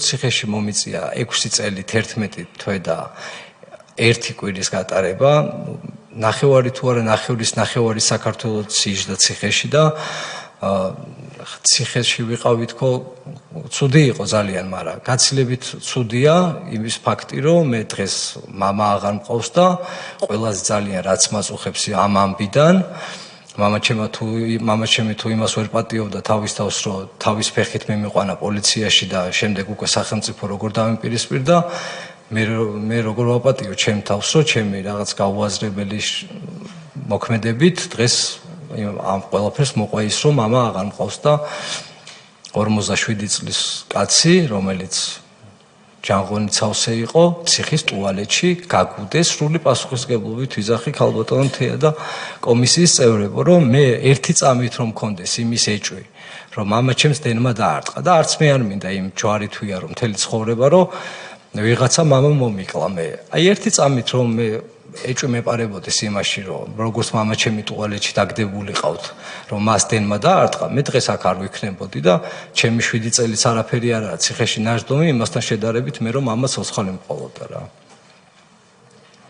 ციხეში მომიწია 6 წელი 11 თვე და 1 კვირის გატარება. ნახევარი თუ არა ნახევარი საქართველოს იჯდა ციხეში და ციხეში ვიყავი თქო ცუდი იყო ძალიან, მაგრამ გაცილებით ცუდია იმის ფაქტი, რომ მე დღეს მამა აღარ მყავს და ყველაზე ძალიან რაც მაწუხებს ამ ამბიდან მამაჩემი თუ იმას ვერ პატიობდა თავის თავს, რომ თავის ფეხით მიმიყვანა პოლიციაში და შემდეგ უკვე სახელმწიფო როგორ დამიპირისპირდა, მე როგორ ვაპატიო ჩემ თავს, რომ ჩემი რაღაც გაუაზრებელი მოქმედებით დღეს ამ ყველაფერს მოყვა ის, რომ მამა აღარ მყავს და 57 წლის კაცი, რომელიც ჯანღონი ცავსე იყო, ციხის ტუალეტში გაგუდეს, სრული პასუხისმგებლობით ვიძახი ქალბატონ თეა და კომისიის წევრებო, რომ მე ერთი წამით რომ მქონდეს იმის ეჭვი, რომ მამაჩემს დენმა დაარტყა და არც მე არ მინდა იმ ჯვარი თვია, რომ მთელი ცხოვრება, რომ ვიღაცა მამა მომიკლა მე. აი ერთი წამით რომ მე ეჭვი მეპარებოდეს იმაში, რომ როგორც მამაჩემი ტუალეტში დაგდებულიყავთ, რომ მას დენმა დაარტყა, მე დღეს აქ არ ვიქნებოდი და ჩემი 7 წელიც არაფერი არ არის ციხეში ნაშდომი, იმასთან შედარებით მე რომ მამას ოცხალი მყოლოდა რა.